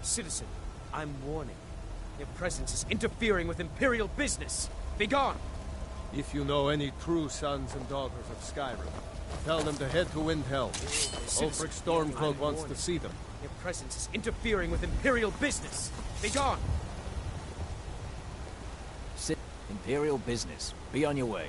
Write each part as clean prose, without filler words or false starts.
Citizen, I'm warning. Your presence is interfering with Imperial business. Be gone! If you know any true sons and daughters of Skyrim, tell them to head to Windhelm. Ulfric Stormcloak wants to see them. Your presence is interfering with Imperial business. Be gone! Imperial business. Be on your way.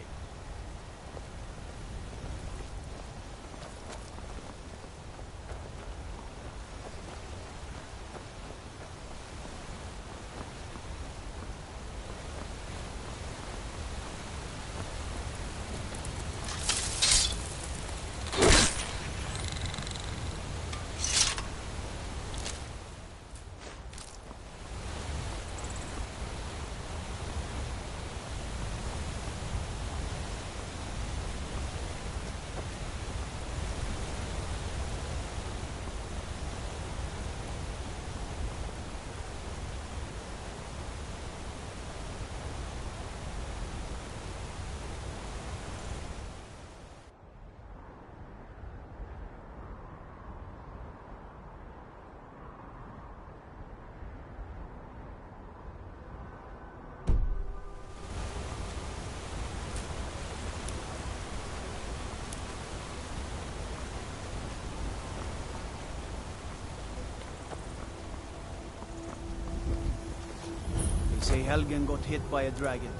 Say Helgen got hit by a dragon.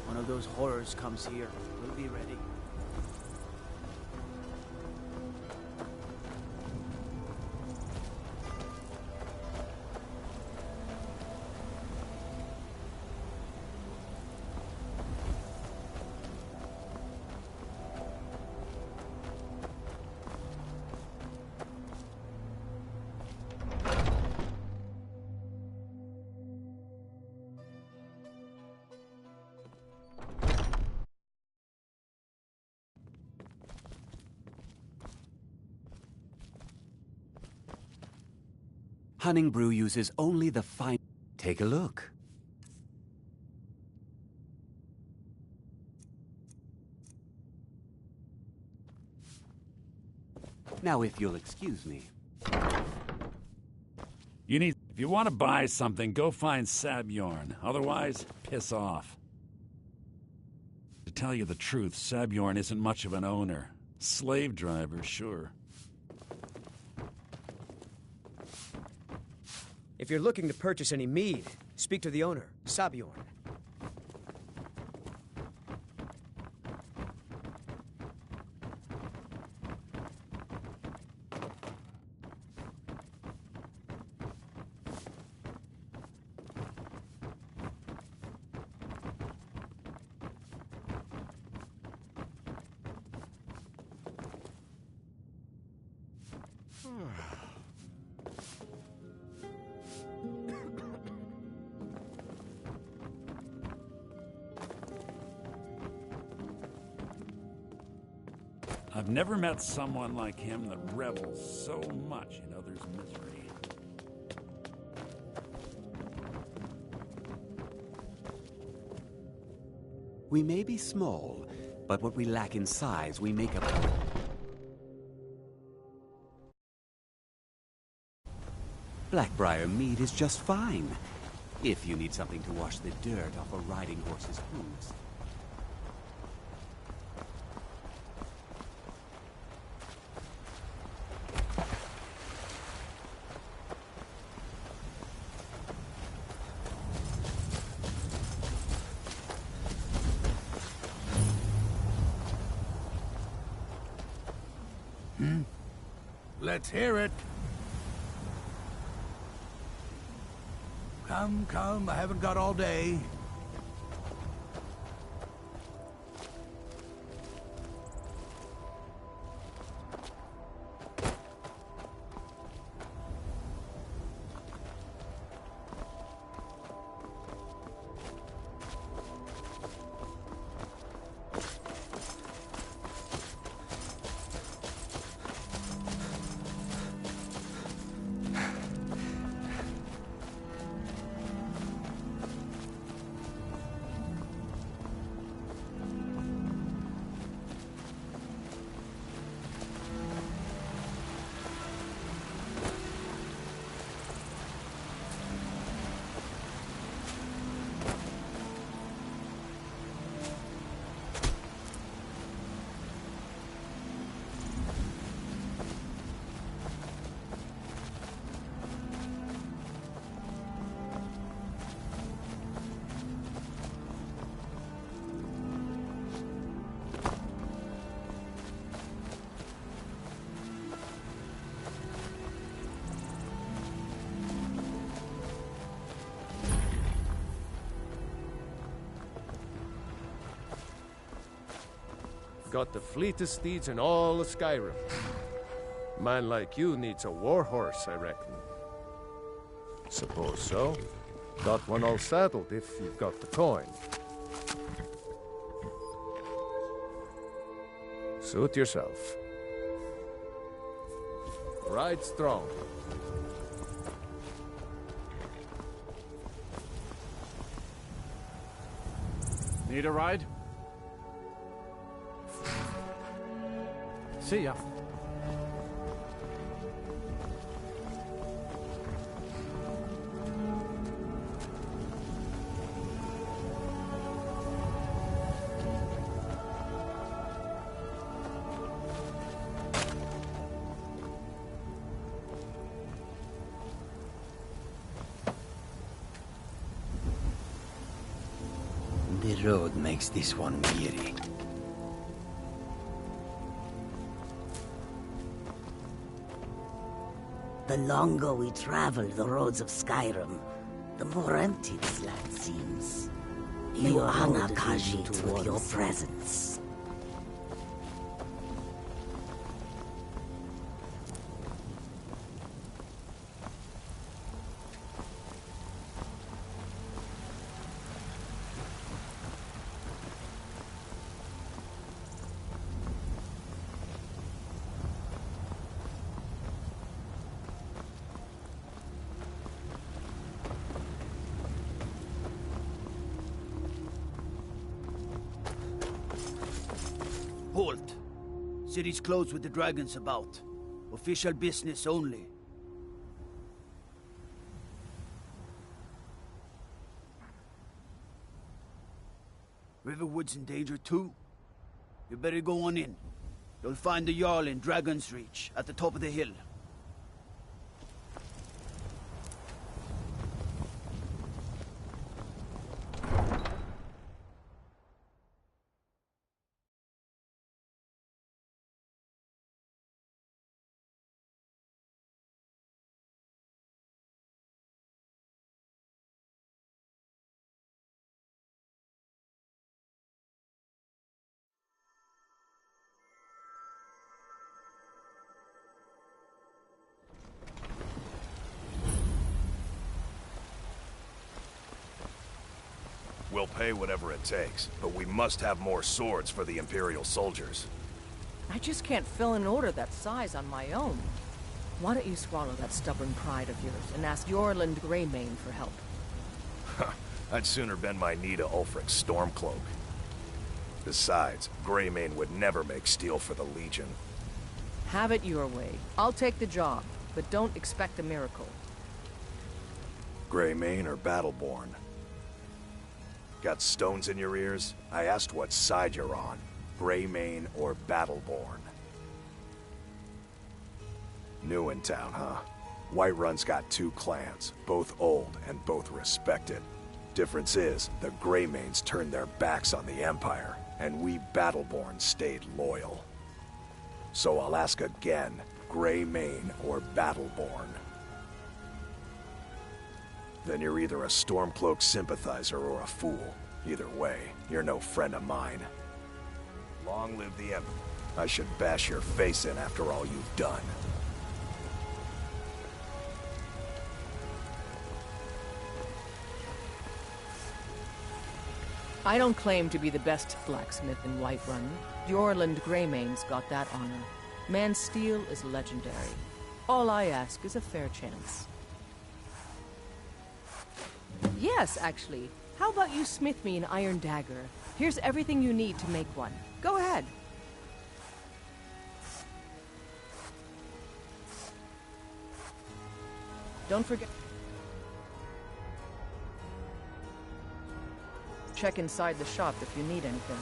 One of those horrors comes here. We'll be ready. Hunning Brew uses only the fine... Take a look. Now, if you'll excuse me. If you want to buy something, go find Sabjorn. Otherwise, piss off. To tell you the truth, Sabjorn isn't much of an owner. Slave driver, sure. If you're looking to purchase any mead, speak to the owner, Sabjorn. I've never met someone like him that revels so much in others' misery. We may be small, but what we lack in size, we make up for. Blackbriar mead is just fine. If you need something to wash the dirt off a riding horse's hooves. Let's hear it. Come, come, I haven't got all day. Got the fleetest steeds in all of Skyrim. Man like you needs a war horse, I reckon. Suppose so. Got one all saddled if you've got the coin. Suit yourself. Ride strong. Need a ride? See ya. The road makes this one weary. The longer we travel the roads of Skyrim, the more empty this land seems. You honor Khajiit with your presence. Halt! City's closed with the dragons about. Official business only. Riverwood's in danger too. You better go on in. You'll find the Jarl in Dragon's Reach, at the top of the hill. We'll pay whatever it takes, but we must have more swords for the Imperial soldiers. I just can't fill an order that size on my own. Why don't you swallow that stubborn pride of yours and ask Yorland Greymane for help? I'd sooner bend my knee to Ulfric's Stormcloak. Besides, Greymane would never make steel for the Legion. Have it your way. I'll take the job, but don't expect a miracle. Greymane or Battleborn? Got stones in your ears? I asked what side you're on. Greymane or Battleborn? New in town, huh? Whiterun's got two clans, both old and both respected. Difference is, the Greymanes turned their backs on the Empire, and we Battleborn stayed loyal. So I'll ask again, Greymane or Battleborn? Then you're either a Stormcloak sympathizer or a fool. Either way, you're no friend of mine. Long live the Empire. I should bash your face in after all you've done. I don't claim to be the best blacksmith in Whiterun. The Orland Greymane's got that honor. Man's steel is legendary. All I ask is a fair chance. Yes, actually. How about you smith me an iron dagger? Here's everything you need to make one. Go ahead. Don't forget... Check inside the shop if you need anything.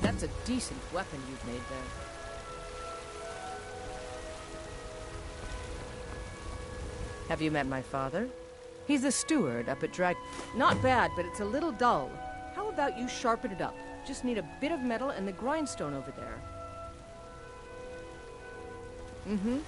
That's a decent weapon you've made there. Have you met my father? He's the steward up at Drag... Not bad, but it's a little dull. How about you sharpen it up? Just need a bit of metal and the grindstone over there. Mm-hmm.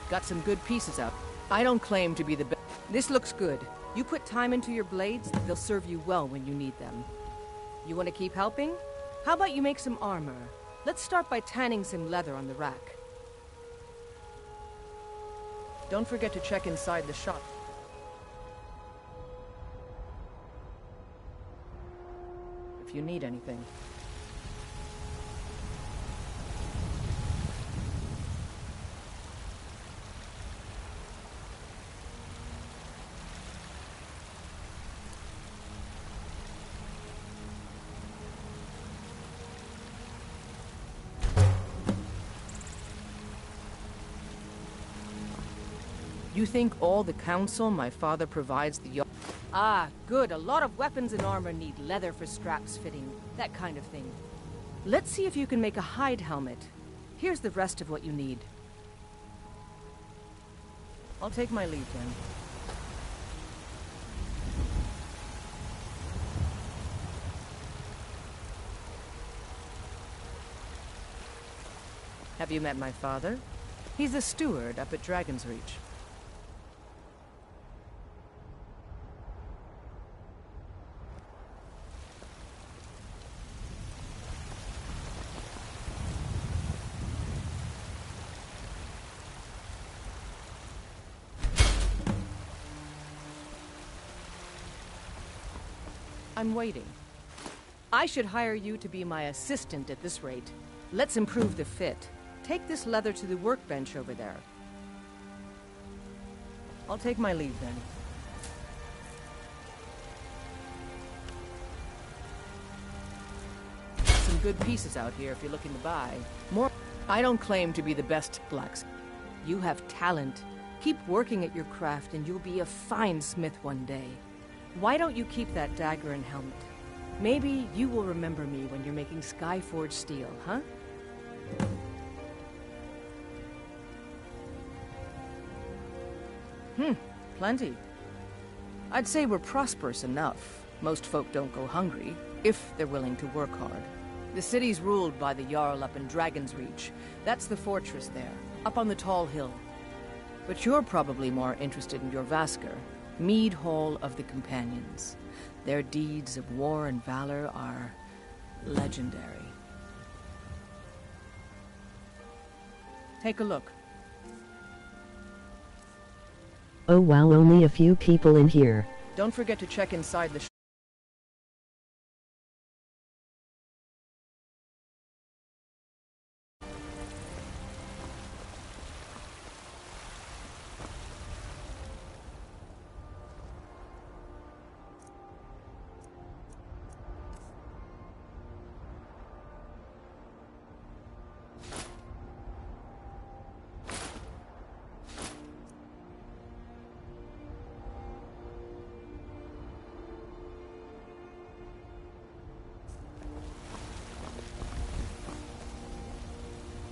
Got some good pieces out. I don't claim to be the best. This looks good. You put time into your blades, they'll serve you well when you need them. You want to keep helping? How about you make some armor? Let's start by tanning some leather on the rack. Don't forget to check inside the shop. If you need anything. You think all the council my father provides the... Ah, good. A lot of weapons and armor need leather for straps fitting. That kind of thing. Let's see if you can make a hide helmet. Here's the rest of what you need. I'll take my leave then. Have you met my father? He's the steward up at Dragon's Reach. I'm waiting. I should hire you to be my assistant at this rate. Let's improve the fit. Take this leather to the workbench over there. I'll take my leave then. Some good pieces out here if you're looking to buy. More. I don't claim to be the best blacksmith. You have talent. Keep working at your craft and you'll be a fine smith one day. Why don't you keep that dagger and helmet? Maybe you will remember me when you're making Skyforged steel, huh? Plenty. I'd say we're prosperous enough. Most folk don't go hungry, if they're willing to work hard. The city's ruled by the Jarl up in Dragon's Reach. That's the fortress there, up on the tall hill. But you're probably more interested in your Vasker, Mead Hall of the Companions. Their deeds of war and valor are legendary. Take a look. Oh wow, only a few people in here. Don't forget to check inside the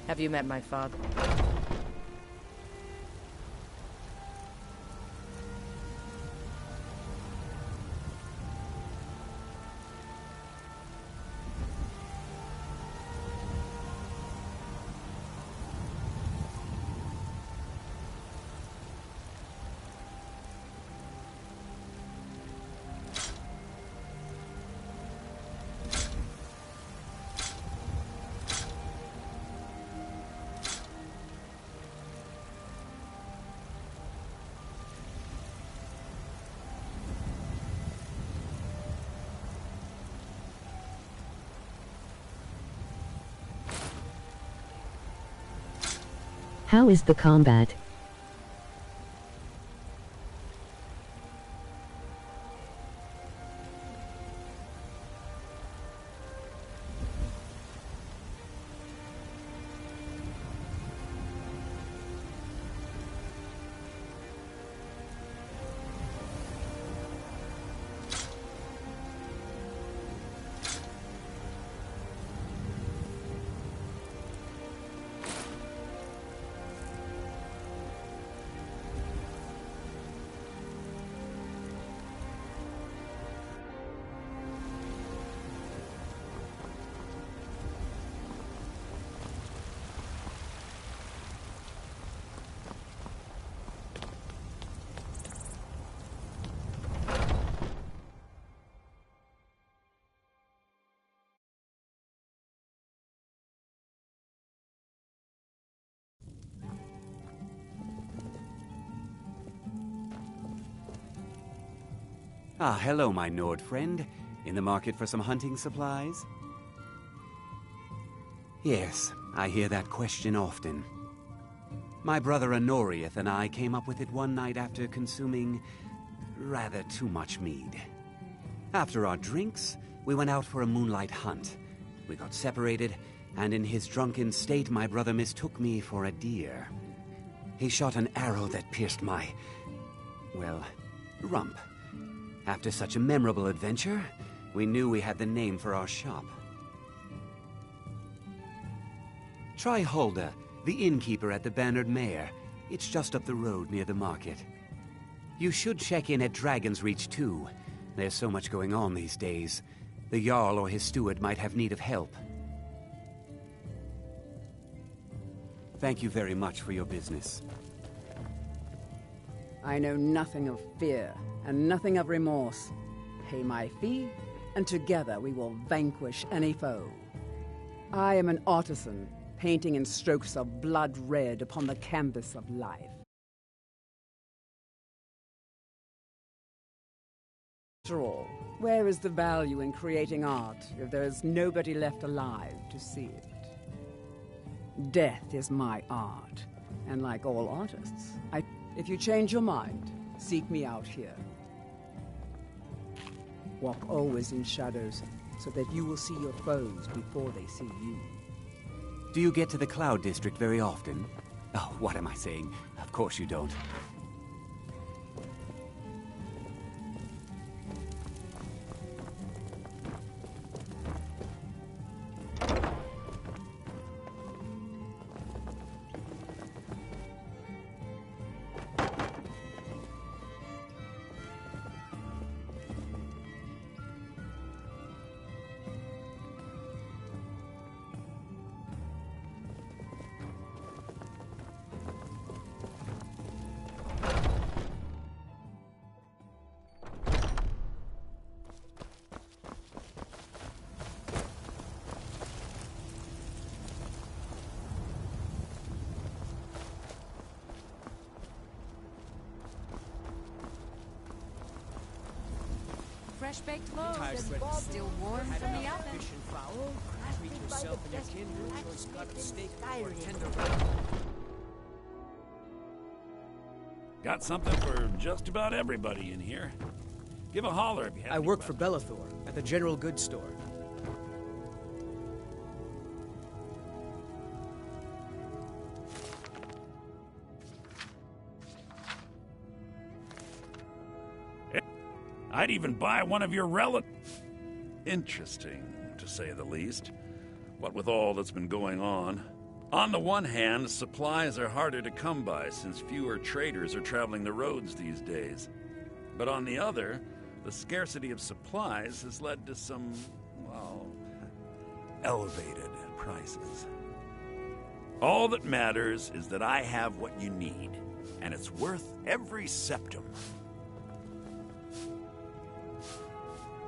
Have you met my father? How is the combat? Ah, hello, my Nord friend. In the market for some hunting supplies? Yes, I hear that question often. My brother Honorius and I came up with it one night after consuming rather too much mead. After our drinks, we went out for a moonlight hunt. We got separated, and in his drunken state, my brother mistook me for a deer. He shot an arrow that pierced my, well, rump. After such a memorable adventure, we knew we had the name for our shop. Try Hulda, the innkeeper at the Bannered Mare. It's just up the road near the market. You should check in at Dragon's Reach too. There's so much going on these days. The Jarl or his steward might have need of help. Thank you very much for your business. I know nothing of fear, and nothing of remorse. Pay my fee, and together we will vanquish any foe. I am an artisan, painting in strokes of blood red upon the canvas of life. After all, where is the value in creating art if there is nobody left alive to see it? Death is my art, and like all artists, if you change your mind, seek me out here. Walk always in shadows, so that you will see your foes before they see you. Do you get to the Cloud District very often? Oh, what am I saying? Of course you don't. fresh-baked loaf. Tires ready. Still warm Had from the enough oven. fish and fowl. Treat yourself and your kin to a choice cut of steak or a tender rabbit. Got something for just about everybody in here. Give a holler if you have I any work for questions. Bellathor at the general goods store. I'd even buy one of your relatives. Interesting, to say the least. What with all that's been going on. On the one hand, supplies are harder to come by since fewer traders are traveling the roads these days. But on the other, the scarcity of supplies has led to some, well, elevated prices. All that matters is that I have what you need, and it's worth every septum.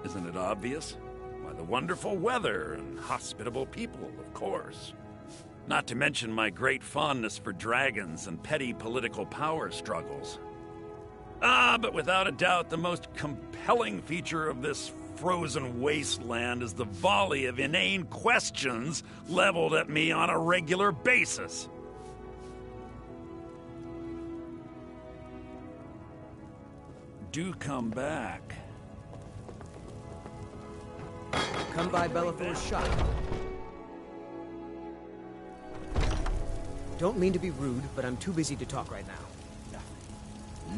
Isn't it obvious? By the wonderful weather and hospitable people, of course. Not to mention my great fondness for dragons and petty political power struggles. But without a doubt, the most compelling feature of this frozen wasteland is the volley of inane questions leveled at me on a regular basis. Do come back. Come by Bellathor's shop. Don't mean to be rude, but I'm too busy to talk right now.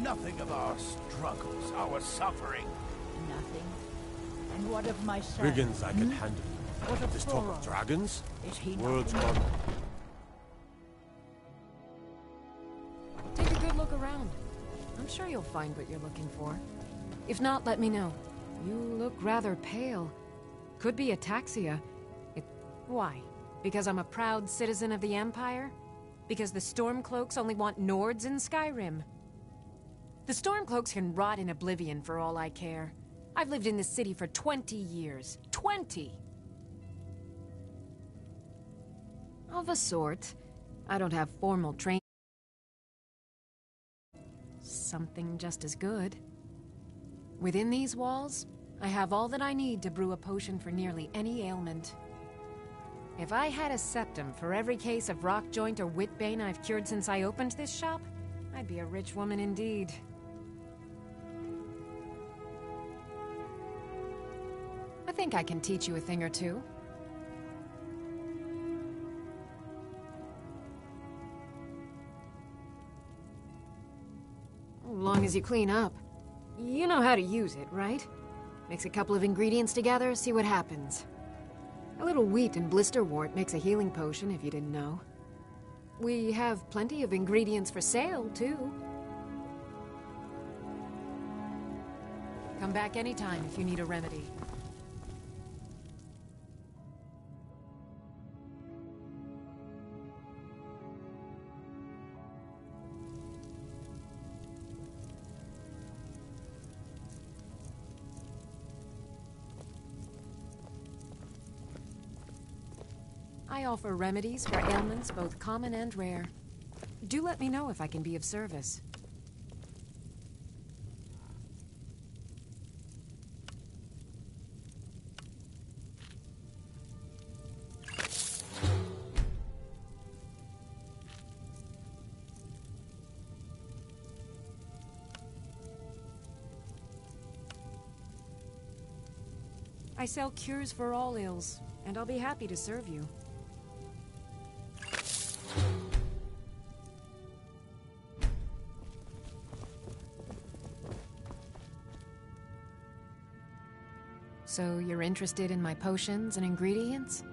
Nothing of our struggles, our suffering. Nothing. And what of my son? Brigands I can handle. What of This talk Thoron? of dragons? Is he World's nothing? gone. Take a good look around. I'm sure you'll find what you're looking for. If not, let me know. You look rather pale. Could be ataxia. Why? Because I'm a proud citizen of the Empire? Because the Stormcloaks only want Nords in Skyrim? The Stormcloaks can rot in oblivion for all I care. I've lived in this city for 20 years. 20! Of a sort. I don't have formal training. Something just as good. Within these walls, I have all that I need to brew a potion for nearly any ailment. If I had a septum for every case of rock joint or whitbane I've cured since I opened this shop, I'd be a rich woman indeed. I think I can teach you a thing or two. As long as you clean up. You know how to use it, right? Mix a couple of ingredients together, see what happens. A little wheat and blisterwort makes a healing potion, if you didn't know. We have plenty of ingredients for sale, too. Come back anytime if you need a remedy. I offer remedies for ailments both common and rare. Do let me know if I can be of service. I sell cures for all ills, and I'll be happy to serve you. So you're interested in my potions and ingredients?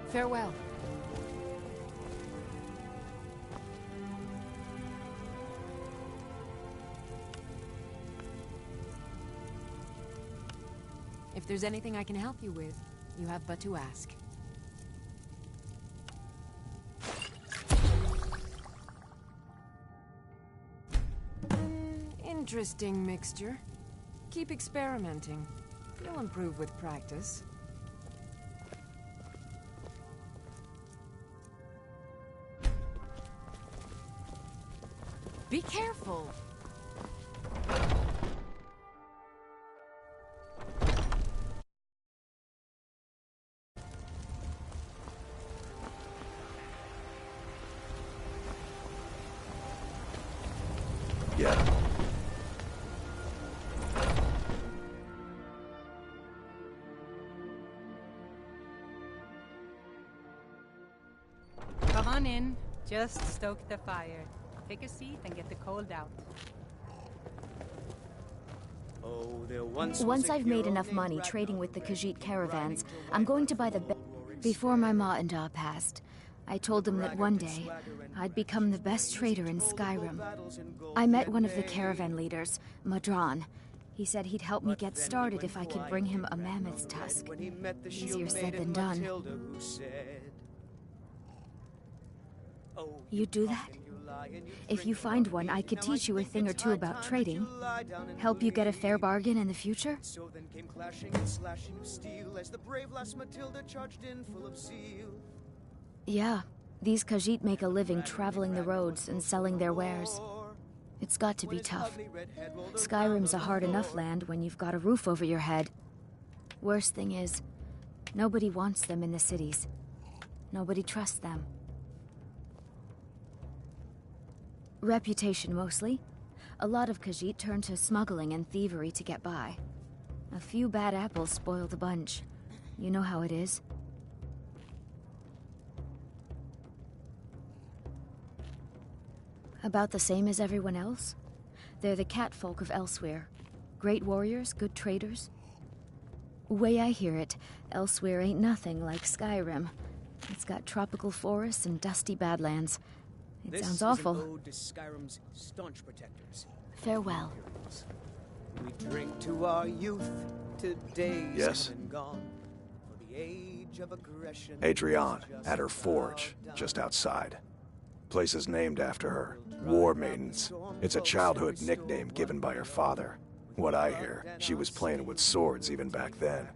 Farewell. If there's anything I can help you with, you have but to ask. Interesting mixture. Keep experimenting. You'll improve with practice. Be careful! Yeah. Come on in. Just stoke the fire. Take a seat and get the cold out. Once I've made enough money trading with the Khajiit caravans, I'm going to buy the Before my ma and Da passed, I told them that one day, I'd become the best trader in Skyrim. I met one of the caravan leaders, Madran. He said he'd help me get started if I could bring him a mammoth's tusk. Easier said than done. You'd do that? If you find one, I could teach you a thing or two about trading. Help you get a fair bargain in the future? So then came clashing and slashing of steel as the brave lass Matilda charged in full of zeal. Yeah, these Khajiit make a living traveling the roads and selling their wares. It's got to be tough. Skyrim's a hard enough land when you've got a roof over your head. Worst thing is, nobody wants them in the cities. Nobody trusts them. Reputation, mostly. A lot of Khajiit turn to smuggling and thievery to get by. A few bad apples spoil the bunch. You know how it is. About the same as everyone else? They're the catfolk of Elsewhere. Great warriors, good traders. Way I hear it, Elsewhere ain't nothing like Skyrim. It's got tropical forests and dusty badlands. It sounds awful. This is an ode to Skyrim's staunch protectors. Farewell. We drink to our youth, to days Yes? come and gone. For the age of aggression. Adrienne, at her forge, just outside. Place is named after her. War Maidens. It's a childhood nickname given by her father. What I hear, she was playing with swords even back then.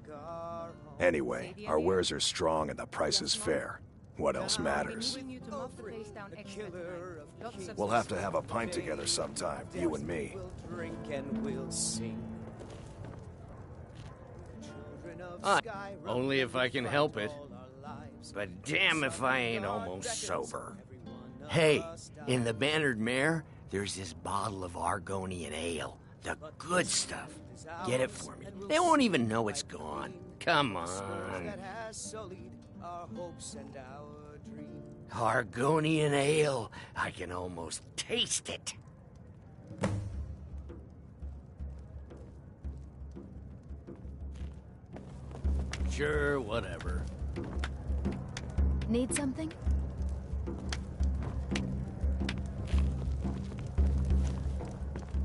Anyway, our wares are strong and the price is fair. What else matters? We'll have to have a pint together sometime, you and me. We'll drink and we'll sing. Only if I can help it. But damn if I ain't almost sober. Hey, in the Bannered Mare, there's this bottle of Argonian ale. The good stuff. Get it for me. They won't even know it's gone. Come on. Argonian ale. I can almost taste it. Sure, whatever. Need something?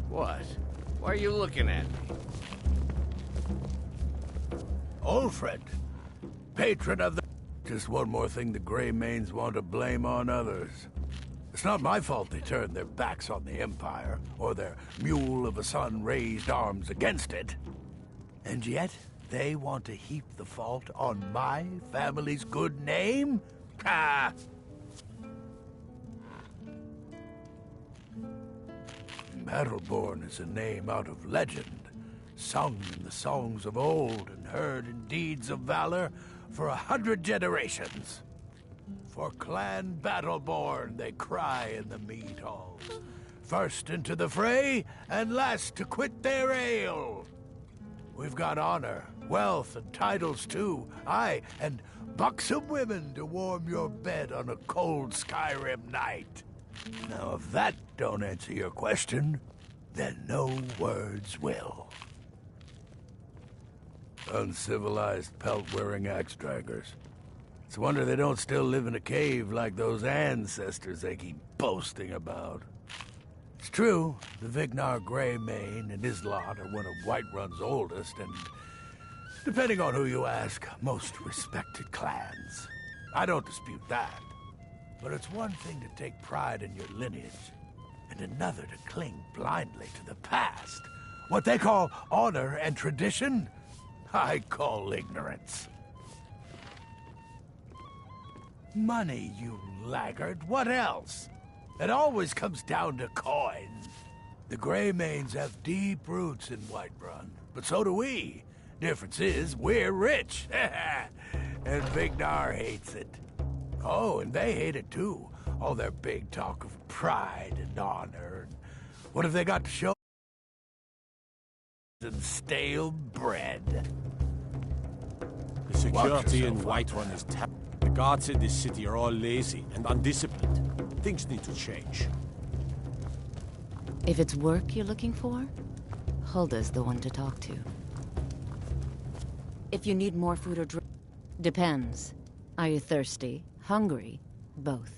What? Why are you looking at me? Old friend. Patron of the... Just one more thing the Greymanes want to blame on others. It's not my fault they turned their backs on the Empire, or their mule of a son raised arms against it. And yet, they want to heap the fault on my family's good name? Ha! Battleborn is a name out of legend, sung in the songs of old and heard in deeds of valor for 100 generations. For Clan Battleborn they cry in the mead halls, first into the fray and last to quit their ale. We've got honor, wealth, and titles too, aye, and buxom women to warm your bed on a cold Skyrim night. Now, if that don't answer your question, then no words will. Uncivilized pelt-wearing axe-draggers. It's a wonder they don't still live in a cave like those ancestors they keep boasting about. It's true, the Vignar Greymane and his lot are one of Whiterun's oldest, and Depending on who you ask, most respected clans. I don't dispute that. But it's one thing to take pride in your lineage, and another to cling blindly to the past. What they call honor and tradition, I call ignorance. Money, you laggard. What else? It always comes down to coin. The Greymanes have deep roots in Whiterun, but so do we. Difference is, we're rich. And Vignar hates it. Oh, and they hate it too. All their big talk of pride and honor. And what have they got to show? And stale bread. The security in Whiterun is terrible. The guards in this city are all lazy and undisciplined. Things need to change. If it's work you're looking for, Hulda's the one to talk to. If you need more food or drink, depends. Are you thirsty? Hungry? Both.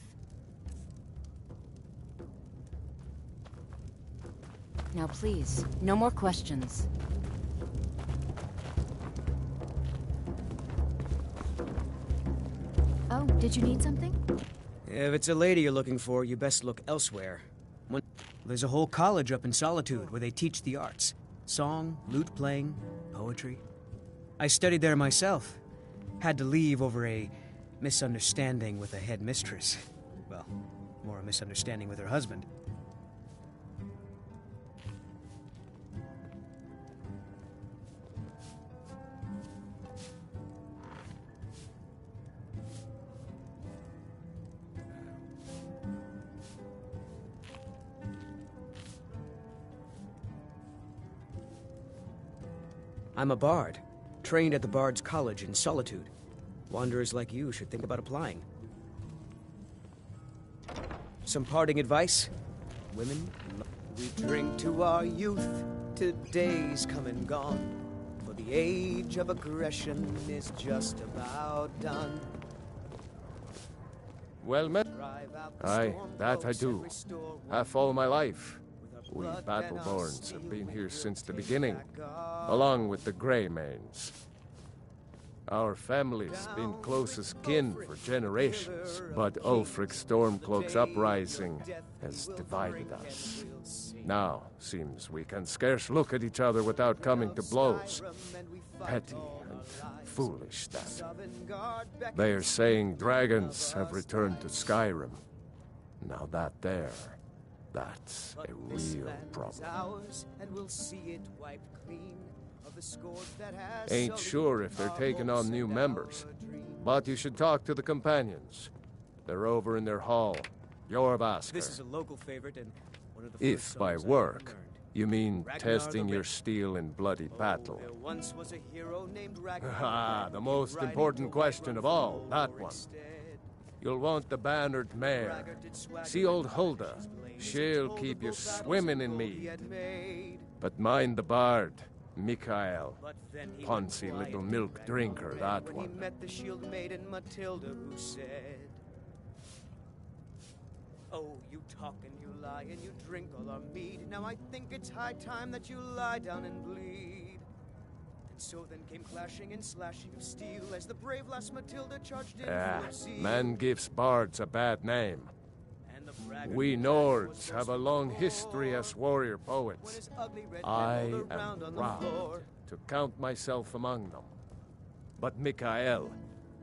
Now please, no more questions. Oh, did you need something? If it's a lady you're looking for, you best look elsewhere. There's a whole college up in Solitude where they teach the arts. Song, lute playing, poetry. I studied there myself. Had to leave over a misunderstanding with a headmistress. Well, more a misunderstanding with her husband. I'm a bard, trained at the Bard's College in Solitude. Wanderers like you should think about applying. Some parting advice? Women, we drink to our youth, today's come and gone. For the age of aggression is just about done. Well met. Aye, that I do. Half all my life. We Battleborns have been here since the beginning, along with the Greymanes. Our family's been close as kin for generations, but Ulfric's Stormcloak's uprising has divided us. Now, seems we can scarce look at each other without coming to blows. Petty and foolish, that. They are saying dragons have returned to Skyrim. Now that's a real problem. Ain't sure if they're taking on new members, but you should talk to the companions. They're over in their hall. Jorvaskr. This is a local favorite and one of the If by work, you mean testing your steel in bloody battle. There once was a hero named Ah, the most important question of all, that one. You'll want the bannered mare. See old Hulda. She'll keep you swimming in mead. But mind the bard, Mikael. Poncy little milk drinker, that one. He met the shield maiden Matilda, who said, "Oh, you talk and you lie and you drink all our mead. Now I think it's high time that you lie down and bleed." And so then came clashing and slashing of steel as the brave lass Matilda charged in full of zeal. Man gives bards a bad name. We Nords have a long history as warrior poets. I am proud to count myself among them. But Mikael,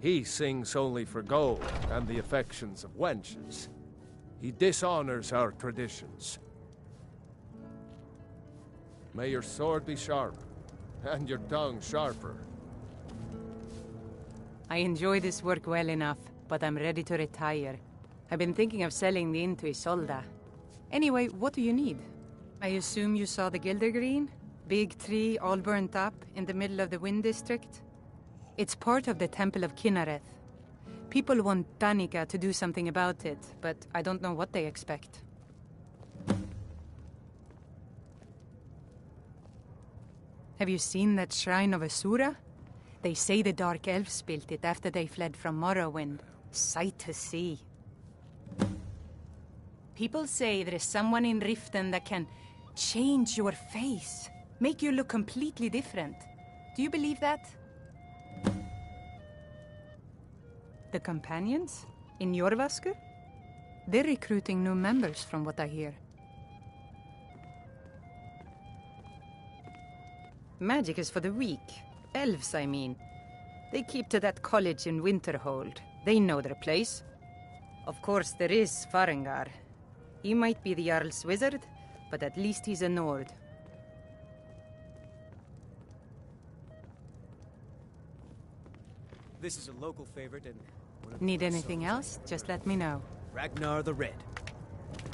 he sings only for gold and the affections of wenches. He dishonors our traditions. May your sword be sharp, and your tongue sharper. I enjoy this work well enough, but I'm ready to retire. I've been thinking of selling the inn to Isolda. Anyway, what do you need? I assume you saw the Gildergreen? Big tree, all burnt up, in the middle of the Wind District? It's part of the Temple of Kinnareth. People want Danica to do something about it, but I don't know what they expect. Have you seen that Shrine of Asura? They say the Dark Elves built it after they fled from Morrowind. Sight to see. People say there is someone in Riften that can change your face, make you look completely different. Do you believe that? The companions? In Jorvasker? They're recruiting new members from what I hear. Magic is for the weak. Elves, I mean. They keep to that college in Winterhold. They know their place. Of course, there is Farengar. He might be the Jarl's wizard, but at least he's a Nord. This is a local favorite and... Need anything else? Just let me know. Ragnar the Red.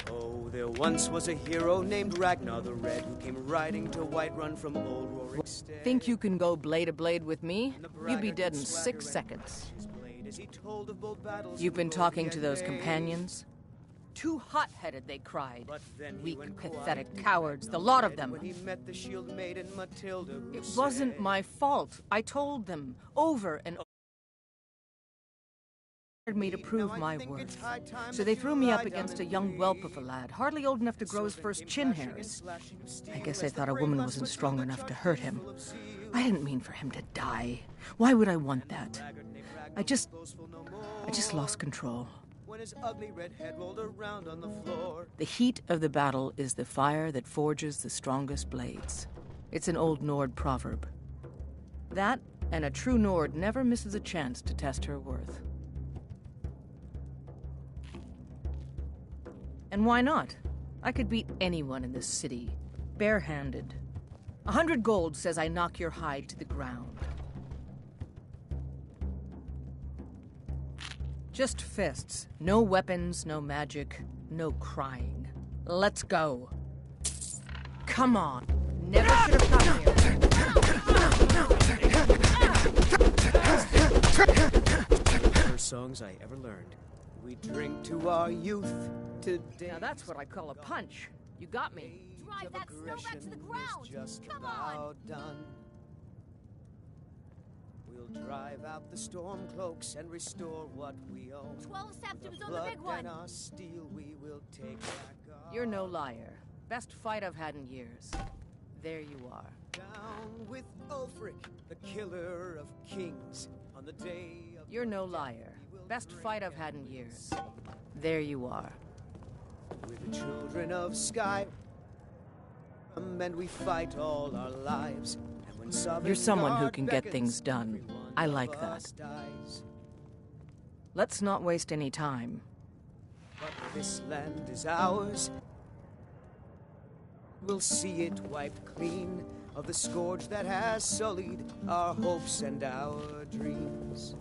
Oh, there once was a hero named Ragnar the Red who came riding to Whiterun from old Rorikstead. Think you can go blade to blade with me? You'd be dead in 6 seconds. You've been talking to those companions? Too hot-headed, they cried. Weak, pathetic cowards, the lot of them. It wasn't my fault. I told them, over and over. Me to prove my worth. So they threw me up against a young whelp of a lad, hardly old enough to grow his first chin hairs. I guess they thought a woman wasn't strong enough to hurt him. I didn't mean for him to die. Why would I want that? I just lost control. The heat of the battle is the fire that forges the strongest blades. It's an old Nord proverb. That, and a true Nord never misses a chance to test her worth. And why not? I could beat anyone in this city, barehanded. 100 gold says I knock your hide to the ground. Just fists. No weapons, no magic, no crying. Let's go. Come on. Never should have come here. First songs I ever learned. We drink to our youth today. Now that's what I call a punch. You got me. Drive that snow back to the ground. Come on. Done. We'll drive out the storm cloaks and restore what we own. 12 septims on the big one. And our steel we will take back. You're no liar. Best fight I've had in years. There you are. Down with Ulfric, the killer of kings, on the day of... You're no liar. Best fight I've had in years. There you are. We're the children of Sky, and we fight all our lives. And when you're someone who can get things done. I like that. Let's not waste any time. But this land is ours. We'll see it wiped clean of the scourge that has sullied our hopes and our dreams.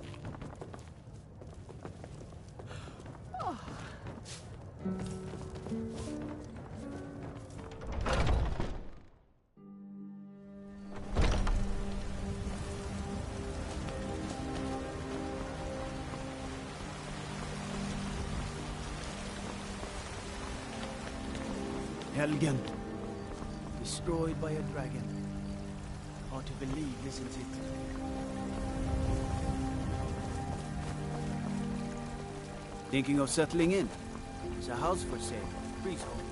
Helgen. Destroyed by a dragon. Hard to believe, isn't it? Thinking of settling in? There's a house for sale. Freehold.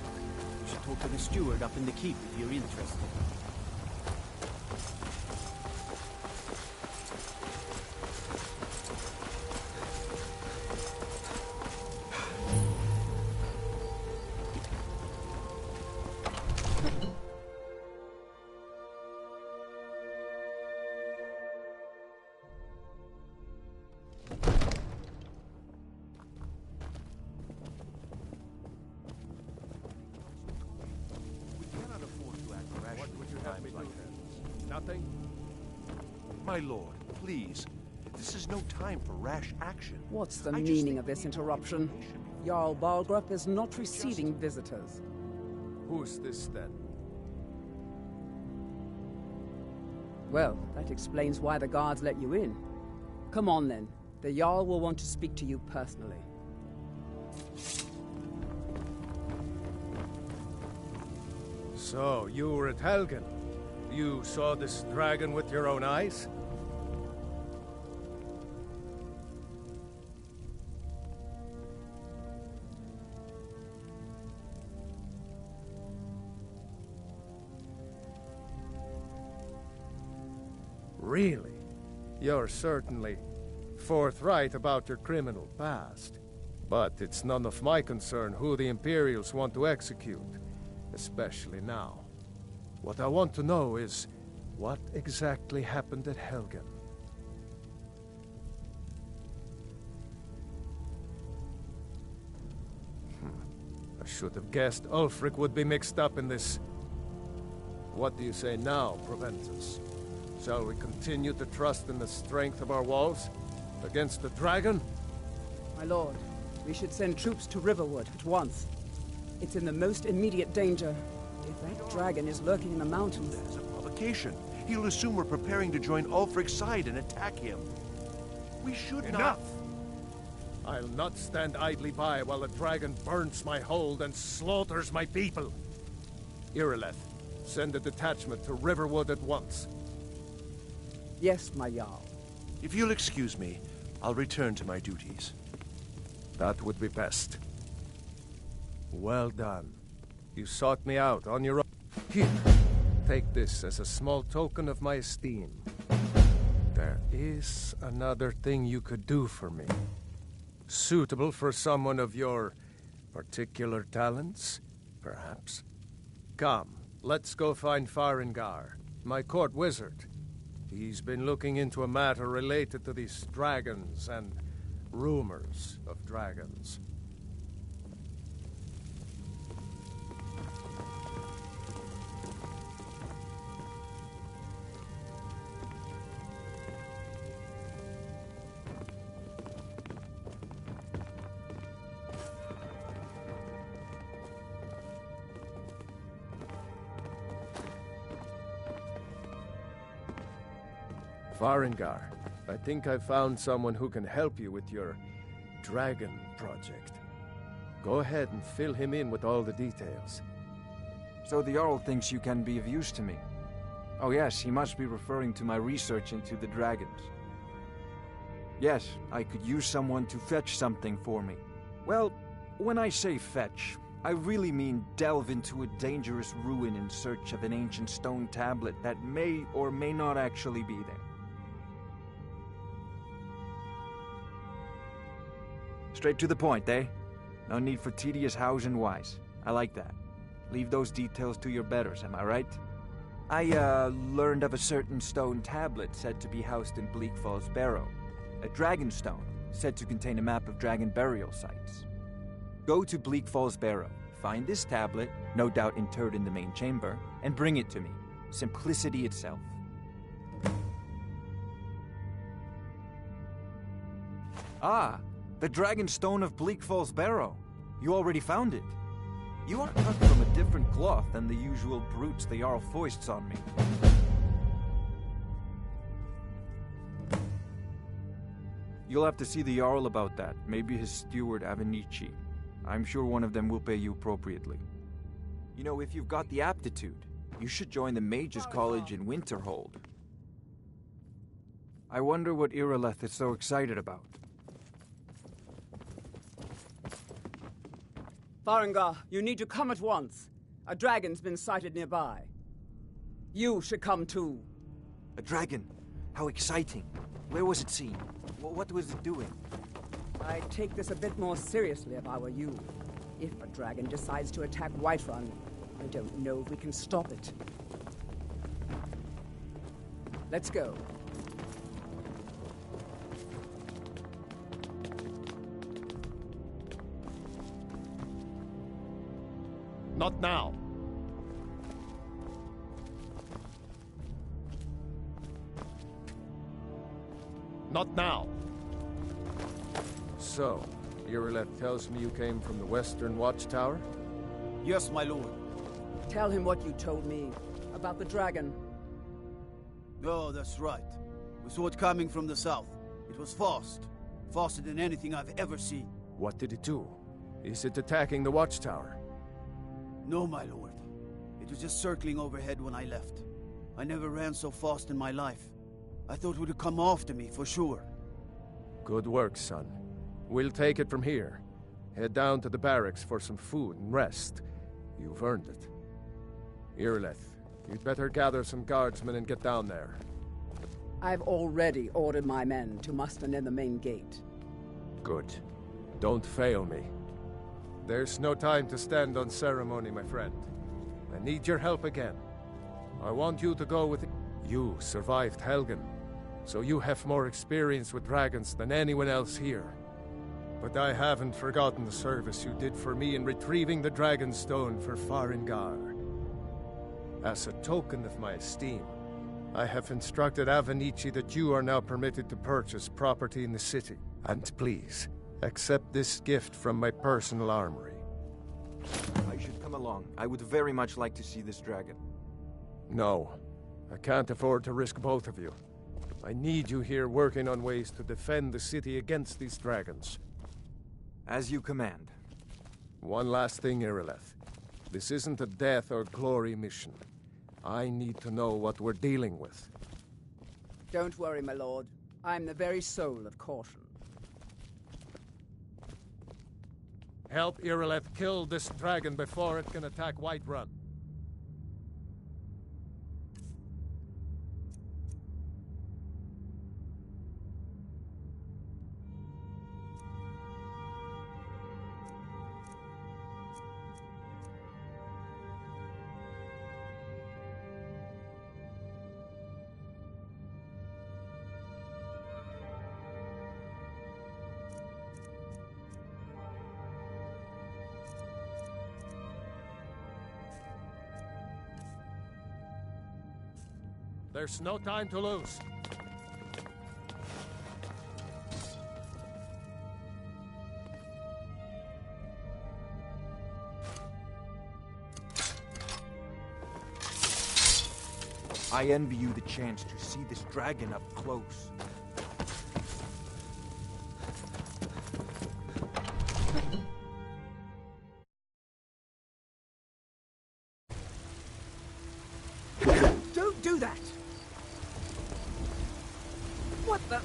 You should talk to the steward up in the keep if you're interested. Nothing? My lord, please. This is no time for rash action. What's the meaning of this interruption? Jarl Balgrup is not receiving visitors. Who's this, then? Well, that explains why the guards let you in. Come on, then. The Jarl will want to speak to you personally. So, you were at Helgen. You saw this dragon with your own eyes? Really? You're certainly forthright about your criminal past. But it's none of my concern who the Imperials want to execute, especially now. What I want to know is, what exactly happened at Helgen? I should have guessed Ulfric would be mixed up in this. What do you say now, Proventus? Shall we continue to trust in the strength of our walls? Against the dragon? My lord, we should send troops to Riverwood at once. It's in the most immediate danger. If that dragon is lurking in the mountains... That is a provocation. He'll assume we're preparing to join Ulfric's side and attack him. We should Enough! I'll not stand idly by while a dragon burns my hold and slaughters my people. Irileth, send a detachment to Riverwood at once. Yes, my Jarl. If you'll excuse me, I'll return to my duties. That would be best. Well done. You sought me out on your own. Here, take this as a small token of my esteem. There is another thing you could do for me. Suitable for someone of your particular talents, perhaps. Come, let's go find Farengar, my court wizard. He's been looking into a matter related to these dragons and rumors of dragons. Farengar, I think I've found someone who can help you with your dragon project. Go ahead and fill him in with all the details. So the Jarl thinks you can be of use to me. Oh yes, he must be referring to my research into the dragons. Yes, I could use someone to fetch something for me. Well, when I say fetch, I really mean delve into a dangerous ruin in search of an ancient stone tablet that may or may not actually be there. Straight to the point, eh? No need for tedious hows and whys. I like that. Leave those details to your betters, am I right? I, learned of a certain stone tablet said to be housed in Bleak Falls Barrow. A dragon stone, said to contain a map of dragon burial sites. Go to Bleak Falls Barrow, find this tablet, no doubt interred in the main chamber, and bring it to me. Simplicity itself. Ah! The Dragon Stone of Bleak Falls Barrow. You already found it. You are cut from a different cloth than the usual brutes the Jarl foists on me. You'll have to see the Jarl about that. Maybe his steward Avenici. I'm sure one of them will pay you appropriately. You know, if you've got the aptitude, you should join the Mages College in Winterhold. I wonder what Irileth is so excited about. Farengar, you need to come at once. A dragon's been sighted nearby. You should come too. A dragon? How exciting. Where was it seen? What was it doing? I'd take this a bit more seriously if I were you. If a dragon decides to attack Whiterun, I don't know if we can stop it. Let's go. Not now. Not now. So, Irileth tells me you came from the Western Watchtower? Yes, my lord. Tell him what you told me about the dragon. Oh, that's right. We saw it coming from the south. It was fast. Faster than anything I've ever seen. What did it do? Is it attacking the Watchtower? No, my lord. It was just circling overhead when I left. I never ran so fast in my life. I thought it would come after me, for sure. Good work, son. We'll take it from here. Head down to the barracks for some food and rest. You've earned it. Irileth, you'd better gather some guardsmen and get down there. I've already ordered my men to muster near the main gate. Good. Don't fail me. There's no time to stand on ceremony, my friend. I need your help again. I want you to go with... You survived Helgen, so you have more experience with dragons than anyone else here. But I haven't forgotten the service you did for me in retrieving the Dragon Stone for Farengar. As a token of my esteem, I have instructed Avenici that you are now permitted to purchase property in the city. And please, accept this gift from my personal armory. I should come along. I would very much like to see this dragon. No, I can't afford to risk both of you. I need you here working on ways to defend the city against these dragons. As you command. One last thing, Irileth. This isn't a death or glory mission. I need to know what we're dealing with. Don't worry, my lord. I'm the very soul of caution. Help Irileth kill this dragon before it can attack Whiterun. There's no time to lose. I envy you the chance to see this dragon up close. Don't do that! What the...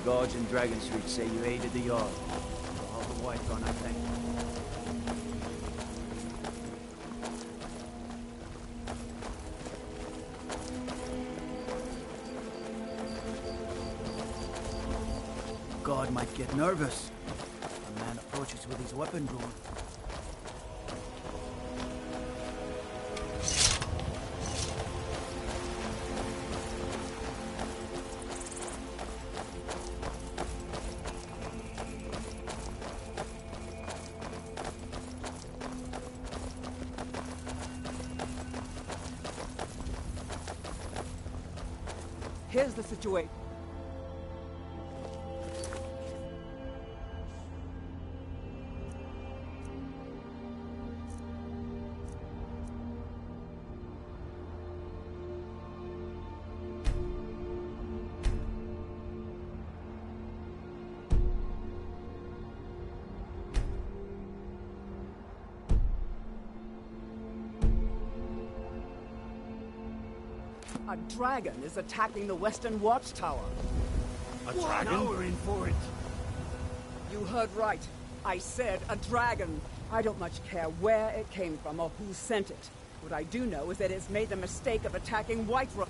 Guards in Dragon Street say you aided the Yard. For all the Whiterun, I thank you. Guard might get nervous. A man approaches with his weapon drawn. Here's the situation. A dragon is attacking the Western Watchtower. A dragon? Now we're in for it. You heard right. I said a dragon. I don't much care where it came from or who sent it. What I do know is that it's made the mistake of attacking Whiterun.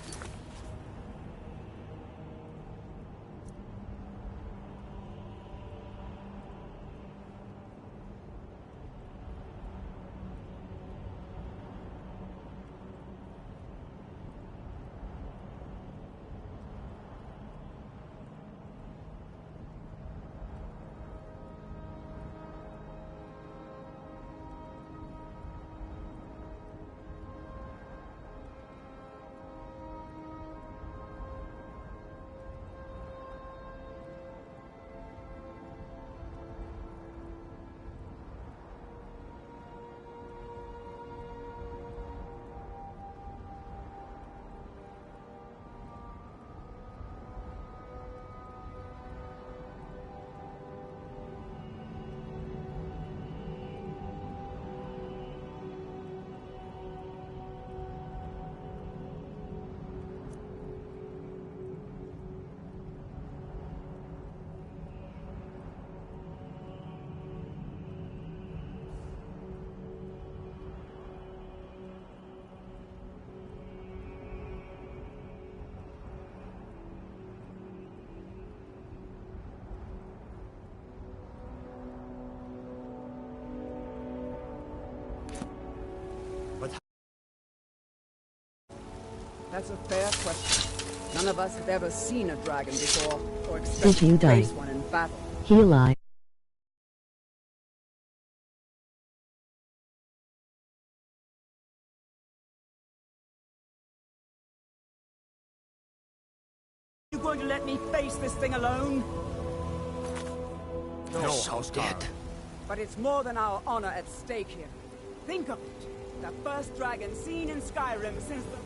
That's a fair question. None of us have ever seen a dragon before, or Did expect you to die? face one in battle. He alive. You going to let me face this thing alone? You're so dead. But it's more than our honor at stake here. Think of it. The first dragon seen in Skyrim since the...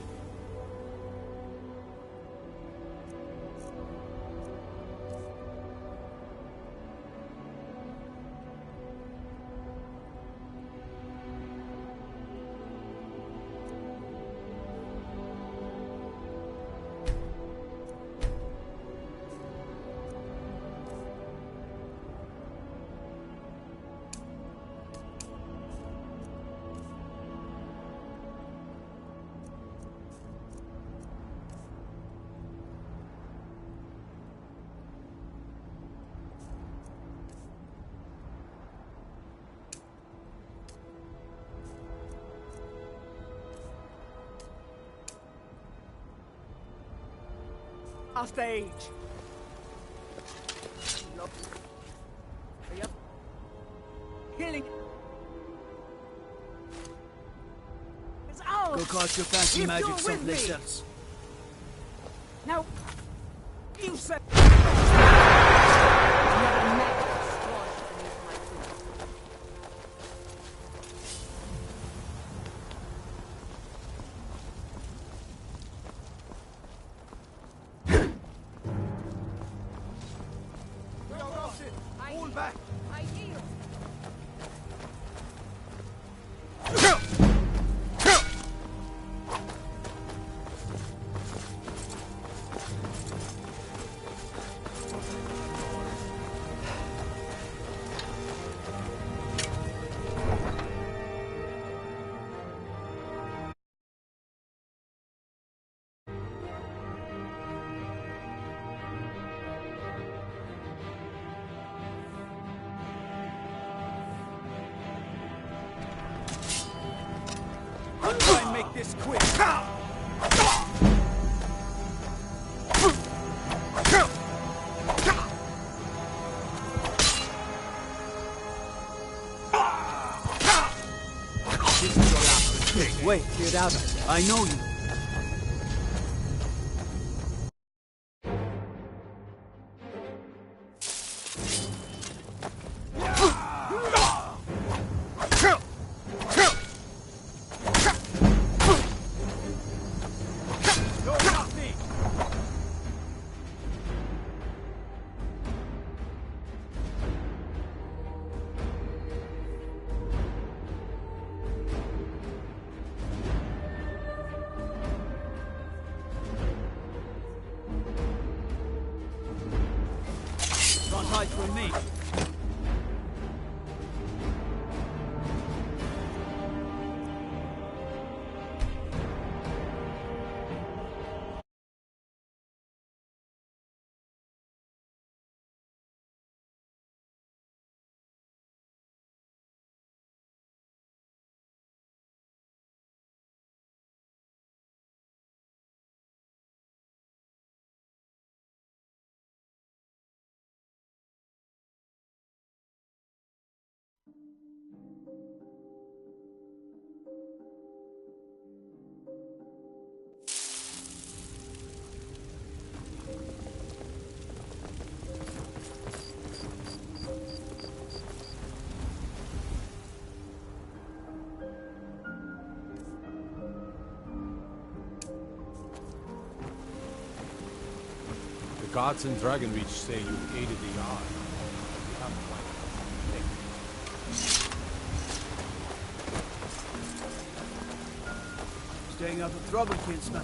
Our stage. Yep. Killing. It's ours. Go cast your fancy If magic you're with someplace me. else. Now, you said. I'll try and make this quick. This is your last mistake. Wait, get out of there. I know you. Can't hide from me. The gods in Dragonreach say you aided the Yard. You haven't quite. Staying out of trouble, kinsman.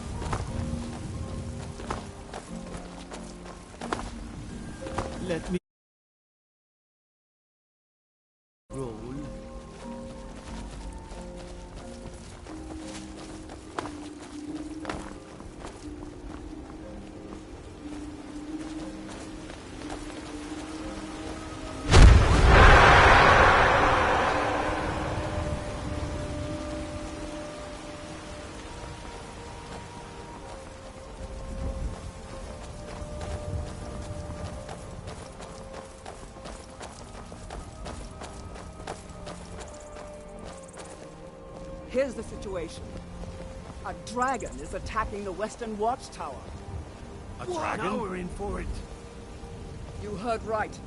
Let me roll. Here's the situation. A dragon is attacking the Western Watchtower. A dragon? Now we're in for it. You heard right.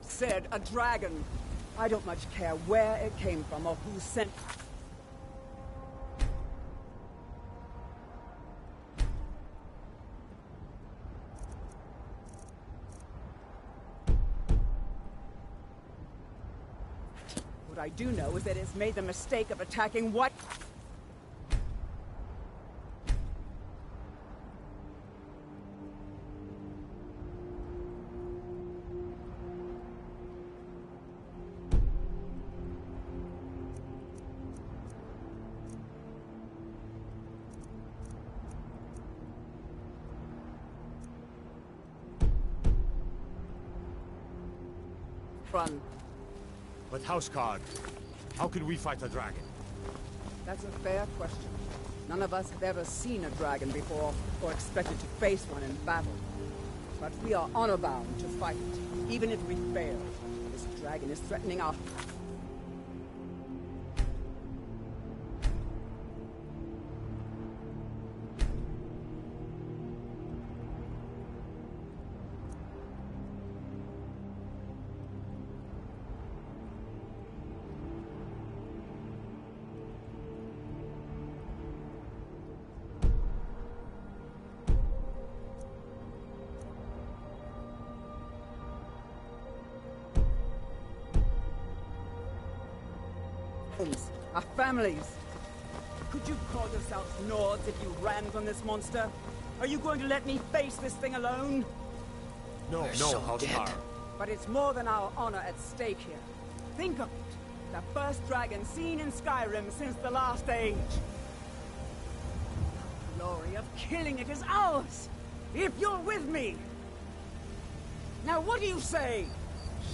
Said a dragon. I don't much care where it came from or who sent it. What I do know is that it's made the mistake of attacking what? Run. But Houseguard, how can we fight a dragon? That's a fair question. None of us have ever seen a dragon before, or expected to face one in battle. But we are honor-bound to fight it, even if we fail. This dragon is threatening our... our families. Could you call yourselves Nords if you ran from this monster? Are you going to let me face this thing alone? No, Houseguard. But it's more than our honor at stake here. Think of it. The first dragon seen in Skyrim since the last age. The glory of killing it is ours, if you're with me. Now what do you say?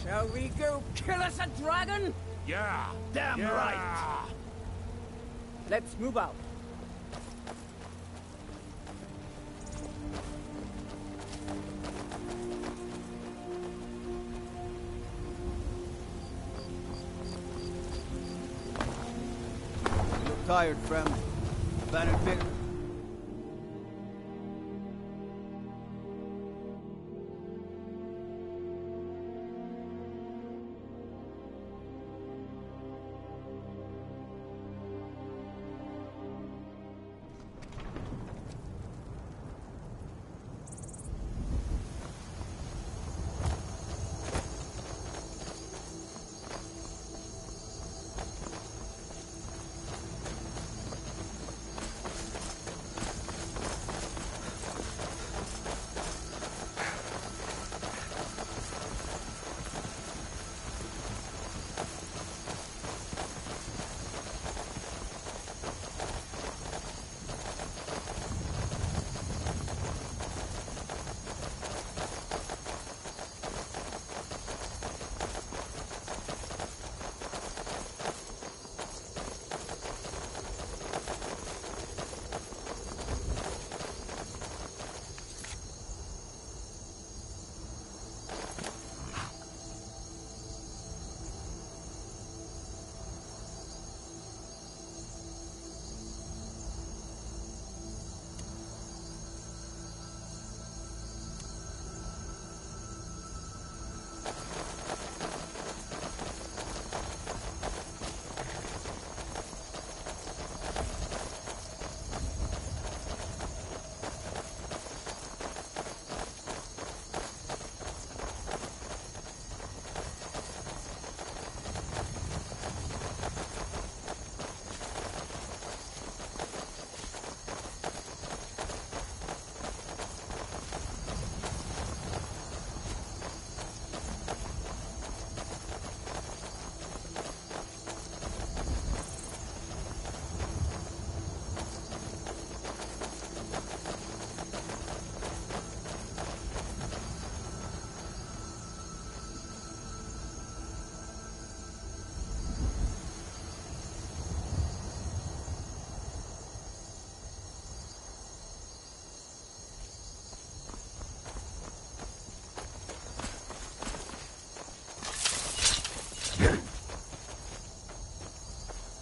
Shall we go kill us a dragon? Yeah! Damn right! Let's move out. You look tired, friend. Banner pick.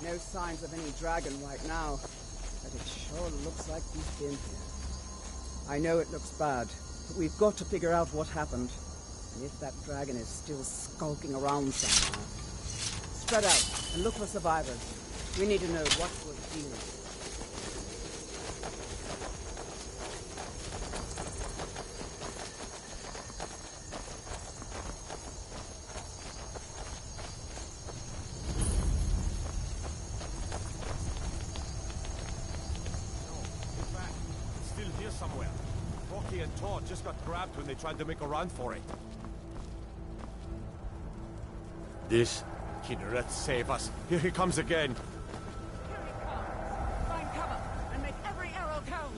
No signs of any dragon right now, but it sure looks like he's been here. I know it looks bad, but we've got to figure out what happened. And if that dragon is still skulking around somewhere. Spread out and look for survivors. We need to know what we're dealing with. Somewhere. Rocky and Todd just got grabbed when they tried to make a run for it. This? Kinneret, save us. Here he comes again. Find cover and make every arrow count.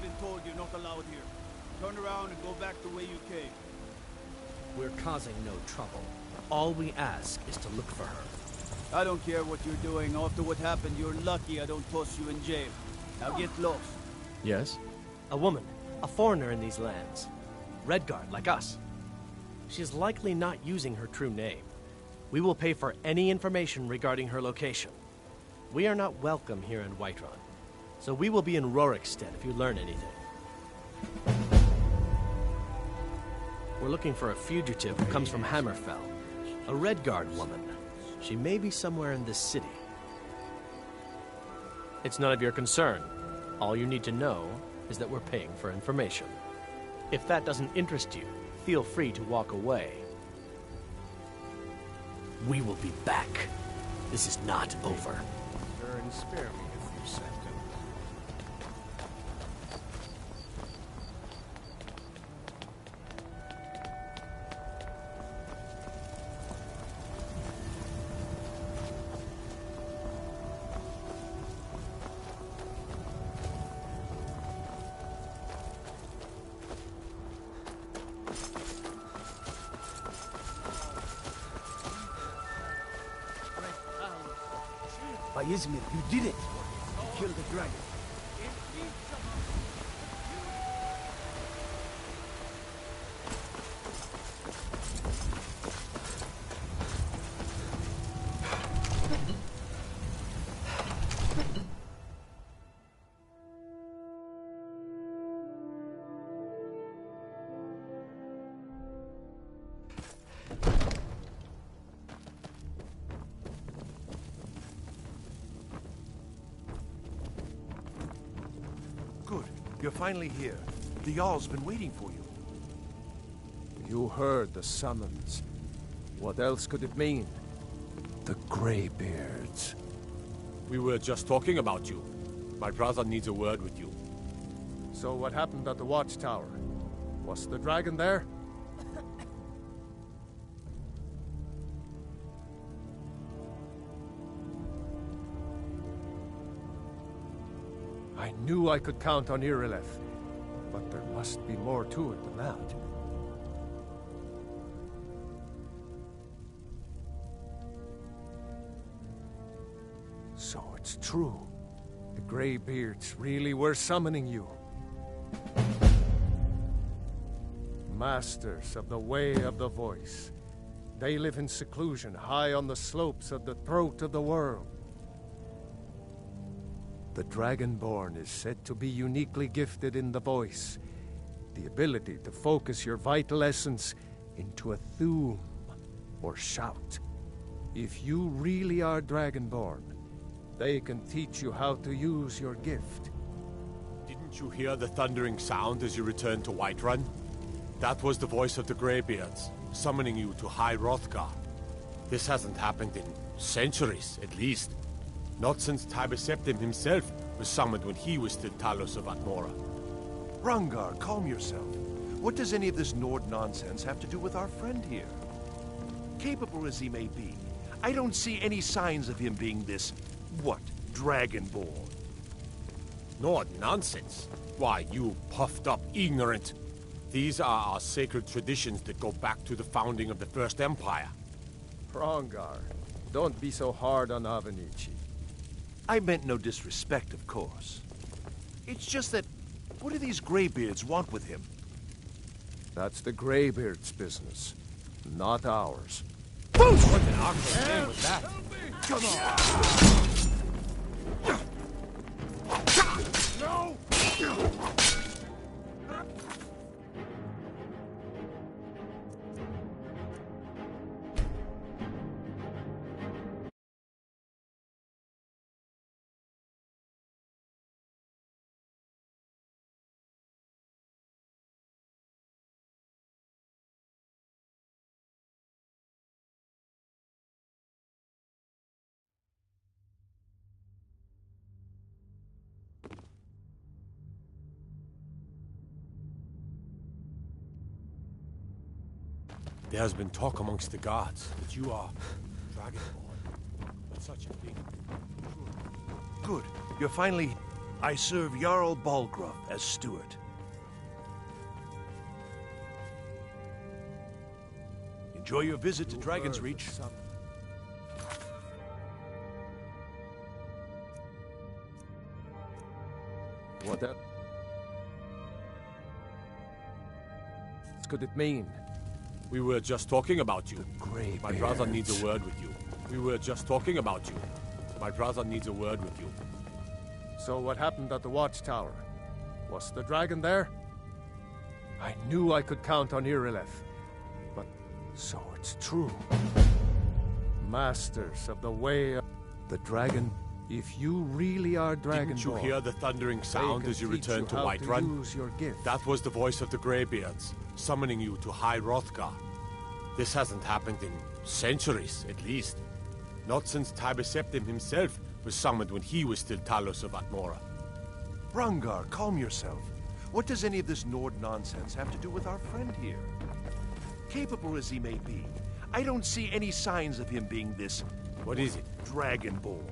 been told you're not allowed here. Turn around and go back the way you came. We're causing no trouble. All we ask is to look for her. I don't care what you're doing. After what happened, you're lucky I don't toss you in jail. Now get lost. Yes? A woman. A foreigner in these lands. Redguard, like us. She's likely not using her true name. We will pay for any information regarding her location. We are not welcome here in Whiterun, so we will be in Rorikstead if you learn anything. We're looking for a fugitive who comes from Hammerfell. A Redguard woman. She may be somewhere in this city. It's none of your concern. All you need to know is that we're paying for information. If that doesn't interest you, feel free to walk away. We will be back. This is not over. Turn, spare me a few seconds. By Izmir, you did it! You killed the dragon. Good. You're finally here. The Jarl's been waiting for you. You heard the summons. What else could it mean? The Greybeards. We were just talking about you. My brother needs a word with you. So what happened at the watchtower? Was the dragon there? I knew I could count on Irileth, but there must be more to it than that. So it's true. The Greybeards really were summoning you. Masters of the Way of the Voice. They live in seclusion high on the slopes of the throat of the world. The Dragonborn is said to be uniquely gifted in the voice, the ability to focus your vital essence into a thume or shout. If you really are Dragonborn, they can teach you how to use your gift. Didn't you hear the thundering sound as you returned to Whiterun? That was the voice of the Greybeards, summoning you to High Hrothgar. This hasn't happened in centuries, at least. Not since Tiber Septim himself was summoned when he was still Talos of Atmora. Rungar, calm yourself. What does any of this Nord nonsense have to do with our friend here? Capable as he may be, I don't see any signs of him being this, Dragonborn? Nord nonsense? Why, you puffed up ignorant. These are our sacred traditions that go back to the founding of the First Empire. Rongar, don't be so hard on Avenici. I meant no disrespect, of course. It's just that, what do these Greybeards want with him? That's the Greybeards' business, not ours. What an awkward name was that? Come on! No! There has been talk amongst the gods that you are Dragonborn. But such a thing. Good. You're finally... I serve Jarl Balgruuf as steward. Enjoy your visit to Dragon's Reach. What could it mean? We were just talking about you. Grey My brother needs a word with you. We were just talking about you. My brother needs a word with you. So what happened at the watchtower? Was the dragon there? I knew I could count on Irileth. But so it's true. Masters of the way of the dragon. If you really are Dragonborn... Didn't you hear the thundering sound as you returned to Whiterun? Use your gift. That was the voice of the Greybeards, summoning you to High Hrothgar. This hasn't happened in centuries, at least. Not since Tiber Septim himself was summoned when he was still Talos of Atmora. Rangar, calm yourself. What does any of this Nord nonsense have to do with our friend here? Capable as he may be, I don't see any signs of him being this... What is it? Dragonborn.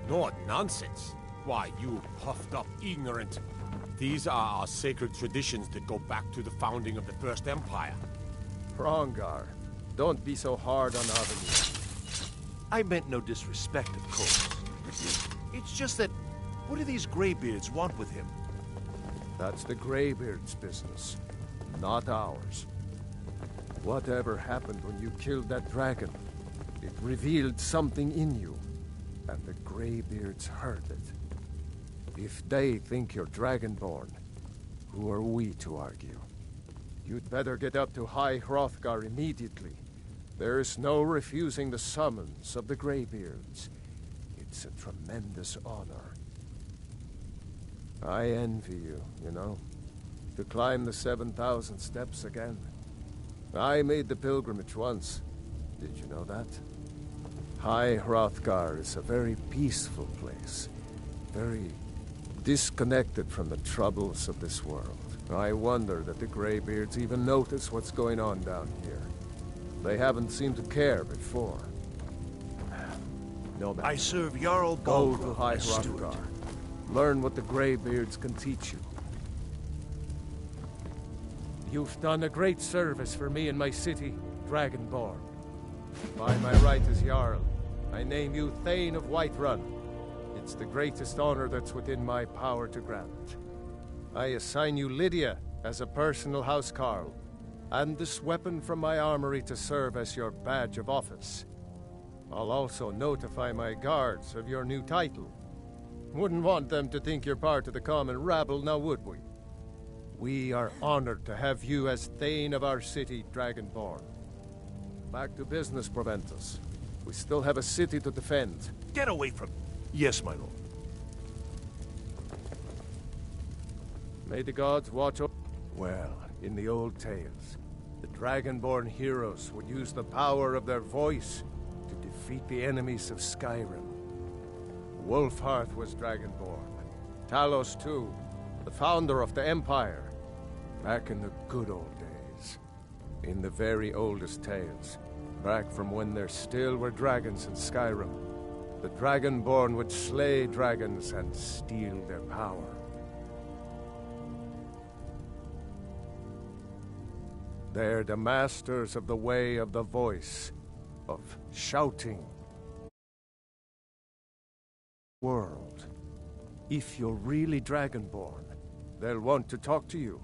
Nord nonsense? Why, you puffed up ignorant. These are our sacred traditions that go back to the founding of the First Empire. Rangar, don't be so hard on Avenir. I meant no disrespect, of course. It's just that, what do these Greybeards want with him? That's the Greybeards' business, not ours. Whatever happened when you killed that dragon, it revealed something in you, and the Greybeards heard it. If they think you're Dragonborn, who are we to argue? You'd better get up to High Hrothgar immediately. There's no refusing the summons of the Greybeards. It's a tremendous honor. I envy you, you know, to climb the 7,000 steps again. I made the pilgrimage once. Did you know that? High Hrothgar is a very peaceful place. Very disconnected from the troubles of this world. I wonder that the Greybeards even notice what's going on down here. They haven't seemed to care before. No matter. I serve Jarl Go to Balgruuf High as steward. Hrothgar. Learn what the Greybeards can teach you. You've done a great service for me and my city, Dragonborn. By my right as Jarl, I name you Thane of Whiterun. It's the greatest honor that's within my power to grant. I assign you Lydia as a personal housecarl, and this weapon from my armory to serve as your badge of office. I'll also notify my guards of your new title. Wouldn't want them to think you're part of the common rabble, now would we? We are honored to have you as Thane of our city, Dragonborn. Back to business, Proventus. We still have a city to defend. Get away from... Yes, my lord. May the gods watch over... Well, in the old tales, the Dragonborn heroes would use the power of their voice to defeat the enemies of Skyrim. Wolfhearth was Dragonborn. Talos, too, the founder of the Empire. Back in the good old days. In the very oldest tales, back from when there still were dragons in Skyrim, the Dragonborn would slay dragons and steal their power. They're the masters of the way of the voice, of shouting. World. If you're really Dragonborn, they'll want to talk to you.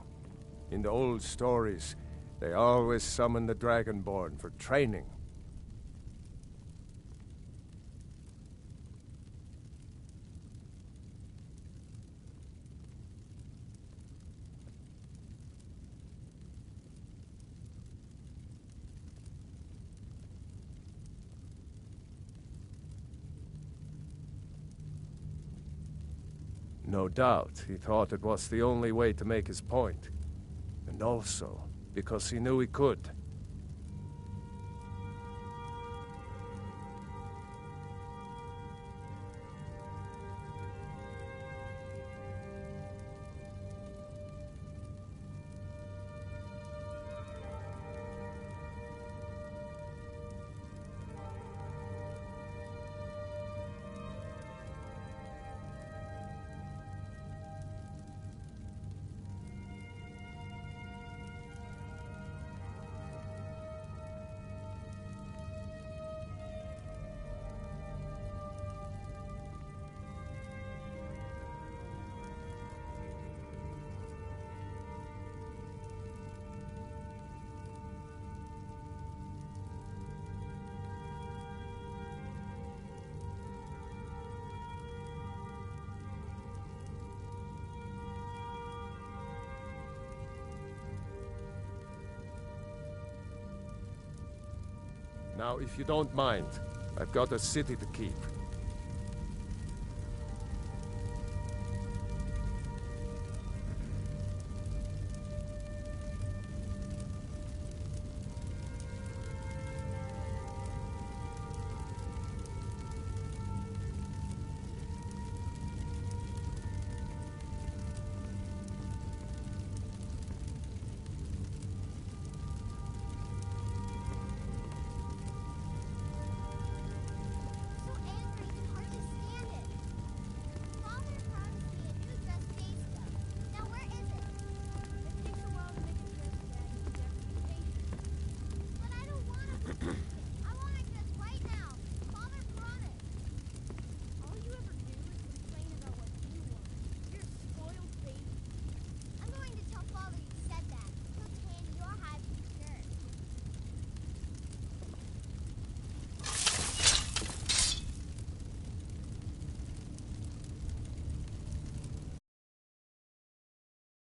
In the old stories, they always summon the Dragonborn for training. No doubt, he thought it was the only way to make his point. And also, because he knew he could. Now, if you don't mind, I've got a city to keep.